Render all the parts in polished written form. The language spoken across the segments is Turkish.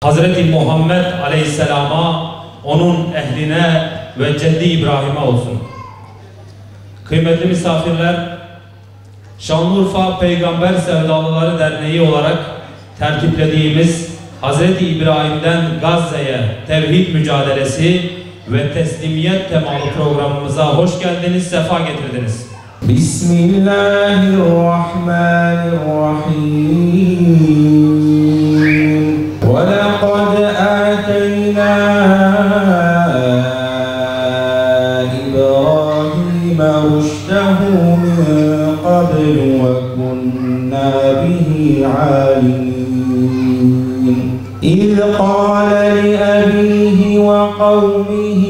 Hazreti Muhammed Aleyhisselam'a, onun ehline ve Ceddi İbrahim'e olsun. Kıymetli misafirler, Şanlıurfa Peygamber Sevdalıları Derneği olarak tertiplediğimiz Hazreti İbrahim'den Gazze'ye tevhid mücadelesi ve teslimiyet temalı programımıza hoş geldiniz, sefa getirdiniz. Bismillahirrahmanirrahim. وَلَقَدْ آتَيْنَا إِبْرَاهِيمَ رُشْدَهُ مِنْ قَبْلُ وَكُنَّا بِهِ عَالِمِينَ إِذْ قَالَ لِأَبِيهِ وَقَوْمِهِ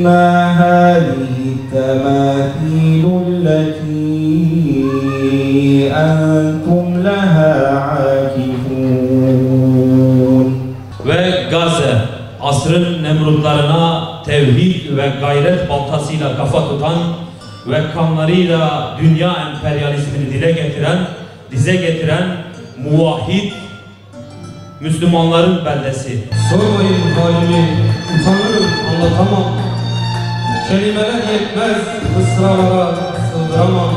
مَا هَذِهِ التَّمَاثِيلُ الَّتِي أَنْتُمْ لَهَا عَاكِفُونَ. Ve Gazze, asrın Nemrutlarına tevhid ve gayret baltasıyla kafa tutan ve kanlarıyla dünya emperyalizmini dize getiren muvahhid Müslümanların beldesi. Sormayın halimi, utanırım, anlatamam. Kelimeler yetmez, mısralara sığdıramam.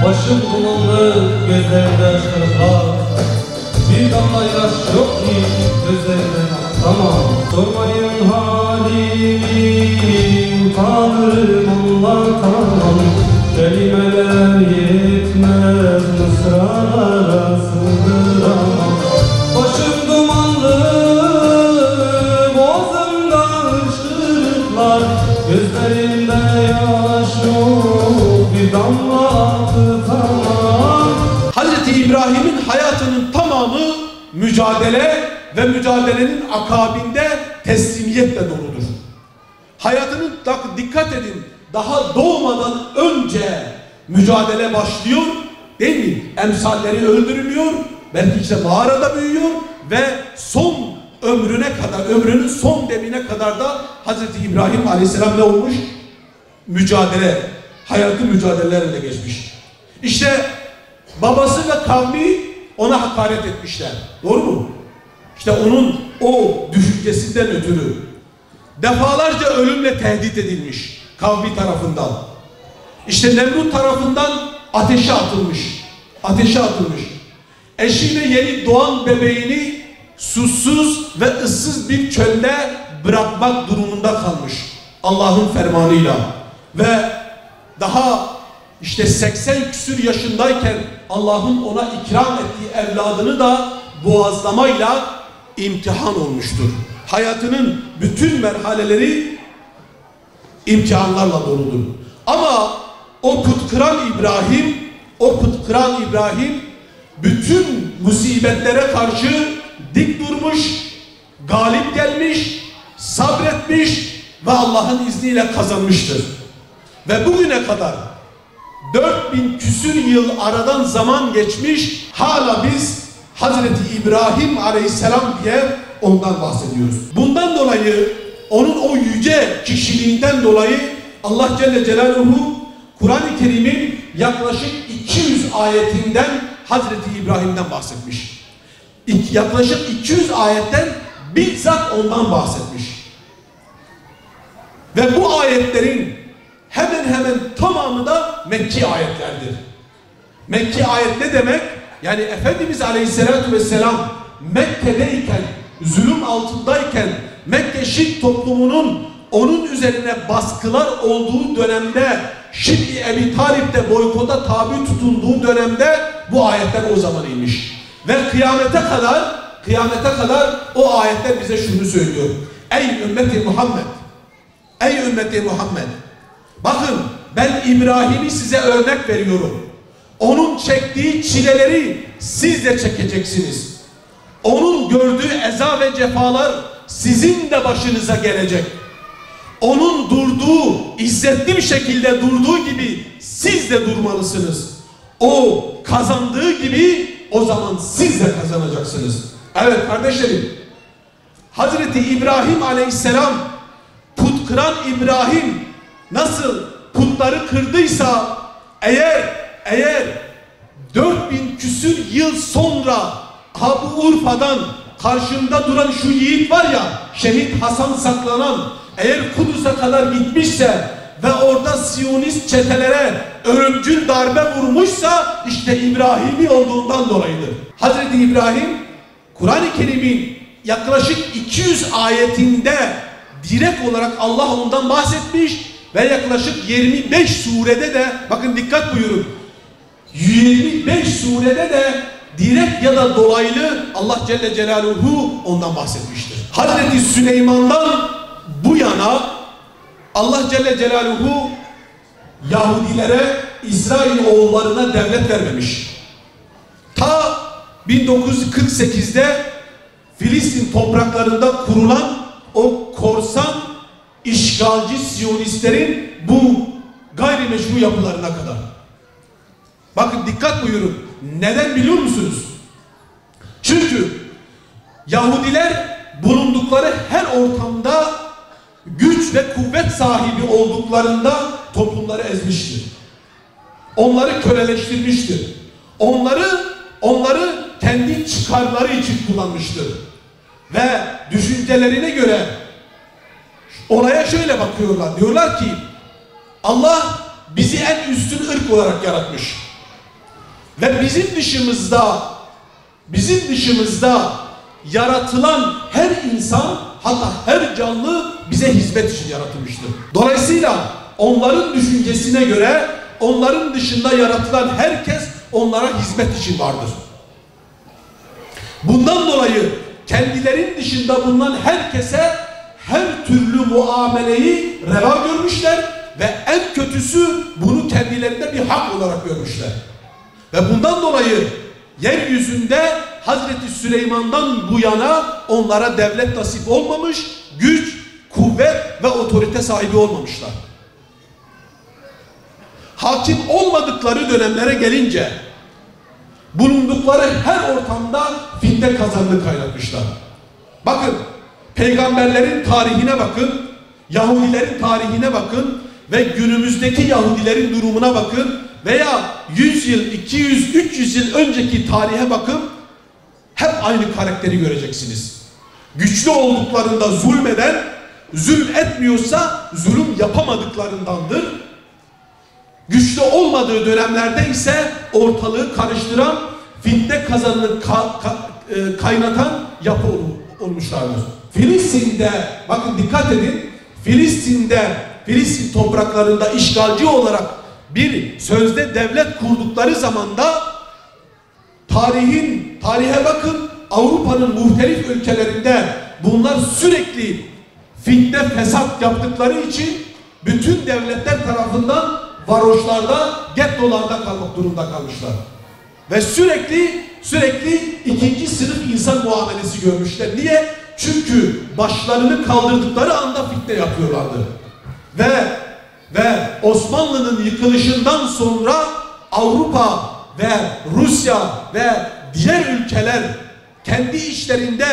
Başım dumanlı, gözlerimde çırplar. Bir damla yaş yok ki gözlerimden aktamam. Sormayın halimi, utanırım, anlatamam. Kelimeler yetmez, mısralara sığdıramam. Başım dumanlı, boğazımda ışıklar. Gözlerimde yaş yok, bir damla akıtamam. Hazreti İbrahim'in hayatının tamamı mücadele ve mücadelenin akabinde teslimiyetle doludur. Hayatının, dikkat edin, daha doğmadan önce mücadele başlıyor, değil mi? Emsalleri öldürülüyor, belki işte mağarada büyüyor ve son ömrüne kadar, ömrünün son demine kadar da Hazreti İbrahim Aleyhisselam ne olmuş? Mücadele, hayatı mücadelelerle geçmiş. İşte babası ve kavmi ona hakaret etmişler. Doğru mu? İşte onun o düşüncesinden ötürü defalarca ölümle tehdit edilmiş kavmi tarafından. İşte Nemrut tarafından ateşe atılmış. Ateşe atılmış. Eşiyle yeni doğan bebeğini susuz ve ıssız bir çölde bırakmak durumunda kalmış. Allah'ın fermanıyla. Ve daha işte 80 küsür yaşındayken Allah'ın ona ikram ettiği evladını da boğazlamayla imtihan olmuştur. Hayatının bütün merhaleleri imtihanlarla doludur. Ama o put kıran İbrahim bütün musibetlere karşı dik durmuş, galip gelmiş, sabretmiş ve Allah'ın izniyle kazanmıştır. Ve bugüne kadar 4000 küsür yıl aradan zaman geçmiş, hala biz Hazreti İbrahim Aleyhisselam diye ondan bahsediyoruz. Bundan dolayı, onun o yüce kişiliğinden dolayı Allah Celle Celaluhu Kur'an-ı Kerim'in yaklaşık 200 ayetinden Hazreti İbrahim'den bahsetmiş. Yaklaşık 200 ayetten bizzat ondan bahsetmiş. Ve bu ayetlerin hemen tamamı da Mekki ayetlerdir. Mekki ayet ne demek? Yani Efendimiz Aleyhisselatü Vesselam Mekke'deyken, zulüm altındayken, Mekke şirk toplumunun onun üzerine baskılar olduğu dönemde, Şib-i Ebi Talib'de boykota tabi tutulduğu dönemde bu ayetler o zaman inmiş. Ve kıyamete kadar o ayetler bize şunu söylüyor. Ey ümmeti Muhammed! Ey ümmeti Muhammed! Bakın, ben İbrahim'i size örnek veriyorum. Onun çektiği çileleri siz de çekeceksiniz. Onun gördüğü eza ve cefalar sizin de başınıza gelecek. Onun durduğu, izzetli bir şekilde durduğu gibi siz de durmalısınız. O kazandığı gibi o zaman siz de kazanacaksınız. Evet kardeşlerim, Hazreti İbrahim Aleyhisselam, put kıran İbrahim nasıl putları kırdıysa, eğer 4000 küsür yıl sonra Urfa'dan karşımda duran şu yiğit var ya, şehit Hasan saklanan, eğer Kudüs'e kadar gitmişse ve orada Siyonist çetelere ölümcül darbe vurmuşsa işte İbrahim'i olduğundan dolayıdır. Hazreti İbrahim Kur'an-ı Kerim'in yaklaşık 200 ayetinde direkt olarak Allah ondan bahsetmiş ve yaklaşık 25 surede de, bakın dikkat buyurun, 25 surede de direkt ya da dolaylı Allah Celle Celaluhu ondan bahsetmiştir. Hazreti Süleyman'dan bu yana Allah Celle Celaluhu Yahudilere, İsrail oğullarına devlet vermemiş. Ta 1948'de Filistin topraklarında kurulan o korsan işgalci Siyonistlerin bu gayrimeşru yapılarına kadar. Bakın dikkat buyurun. Neden biliyor musunuz? Çünkü Yahudiler bulundukları her ortamda güç ve kuvvet sahibi olduklarında toplumları ezmiştir. Onları köleleştirmiştir. Onları kendi çıkarları için kullanmıştır. Ve düşüncelerine göre olaya şöyle bakıyorlar. Diyorlar ki Allah bizi en üstün ırk olarak yaratmış. Ve bizim dışımızda yaratılan her insan, hatta her canlı bize hizmet için yaratılmıştır. Dolayısıyla onların düşüncesine göre onların dışında yaratılan herkes onlara hizmet için vardır. Bundan dolayı kendilerinin dışında bulunan herkese her türlü muameleyi reva görmüşler ve en kötüsü bunu kendilerinde bir hak olarak görmüşler. Ve bundan dolayı yeryüzünde Hazreti Süleyman'dan bu yana onlara devlet nasip olmamış, güç, kuvvet ve otorite sahibi olmamışlar. Hakim olmadıkları dönemlere gelince bulundukları her ortamda fitne kazanını kaynatmışlar. Bakın, peygamberlerin tarihine bakın, Yahudilerin tarihine bakın ve günümüzdeki Yahudilerin durumuna bakın veya 100 yıl, 200, 300 yıl önceki tarihe bakın, hep aynı karakteri göreceksiniz. Güçlü olduklarında zulmeden, zulüm etmiyorsa zulüm yapamadıklarındandır. Güçlü olmadığı dönemlerde ise ortalığı karıştıran, fitne kazanını kaynatan yapı olmuşlardır. Filistin'de, bakın dikkat edin, Filistin topraklarında işgalci olarak bir sözde devlet kurdukları zamanda tarihe bakın, Avrupa'nın muhtelif ülkelerinde bunlar sürekli fitne fesat yaptıkları için bütün devletler tarafından varoşlarda, gettolarda kalmak durumunda kalmışlar. Ve sürekli ikinci sınıf insan muamelesi görmüşler. Niye? Çünkü başlarını kaldırdıkları anda fitne yapıyorlardı. Ve Osmanlı'nın yıkılışından sonra Avrupa ve Rusya ve diğer ülkeler kendi işlerinde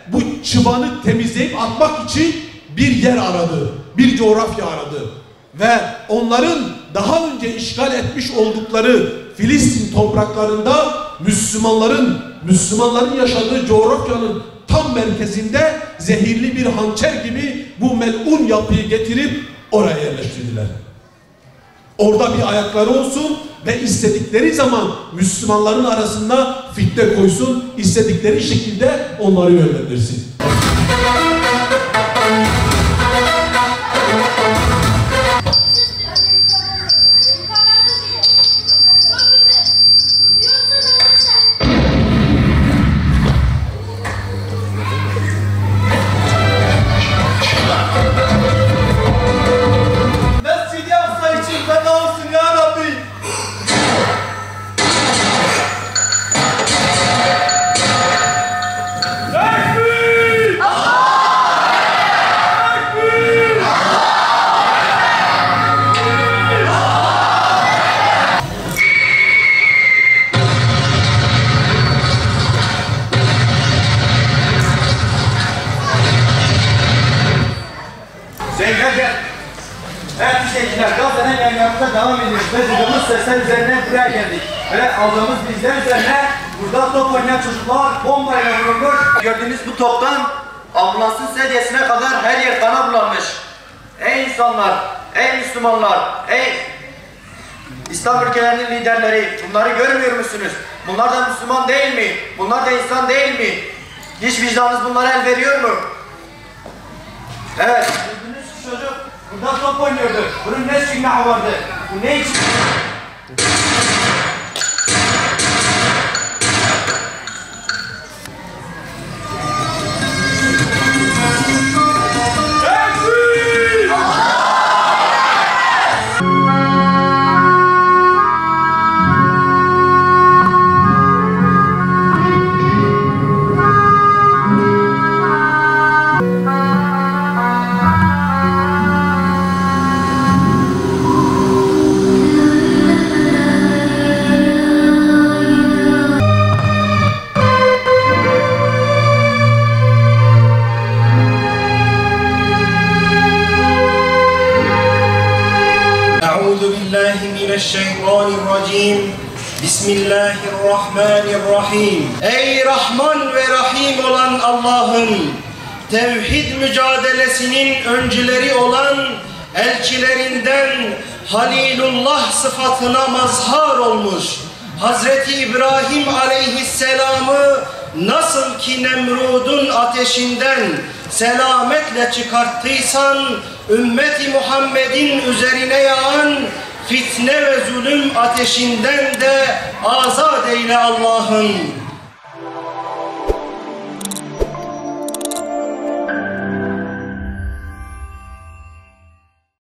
bu çıbanı temizleyip atmak için bir yer aradı, bir coğrafya aradı. Ve onların daha önce işgal etmiş oldukları Filistin topraklarında Müslümanların yaşadığı coğrafyanın tam merkezinde zehirli bir hançer gibi bu melun yapıyı getirip oraya yerleştirdiler. Orada bir ayakları olsun ve istedikleri zaman Müslümanların arasında fitne koysun, istedikleri şekilde onları yönlendirsin. Evet teşekkürler. Gazze'nin yayınlarımıza devam ediyoruz. Ve duyduğumuz sesler üzerine buraya geldik. Ve aldığımız bilgiler üzerine Burada top oynayan çocuklar bombayla vurulmuş. Gördüğünüz bu toptan ambulansın sedyesine kadar her yer kana bulanmış. Ey insanlar, ey Müslümanlar, ey İslam ülkelerinin liderleri, bunları görmüyor musunuz? Bunlar da Müslüman değil mi? Bunlar da insan değil mi? Hiç vicdanınız bunlara el veriyor mu? Evet, gördüğünüz çocuk burada top oynuyordu. Bunun ne günahı vardı? Bu ne için? Euzubillahimineşşeytanirracim. Bismillahirrahmanirrahim. Ey Rahman ve Rahim olan Allah'ım, tevhid mücadelesinin öncüleri olan elçilerinden Halilullah sıfatına mazhar olmuş Hazreti İbrahim aleyhisselamı nasıl ki Nemrud'un ateşinden selametle çıkarttıysan, ümmeti Muhammed'in üzerine yağan fitne ve zulüm ateşinden de azat eyle Allah'ım.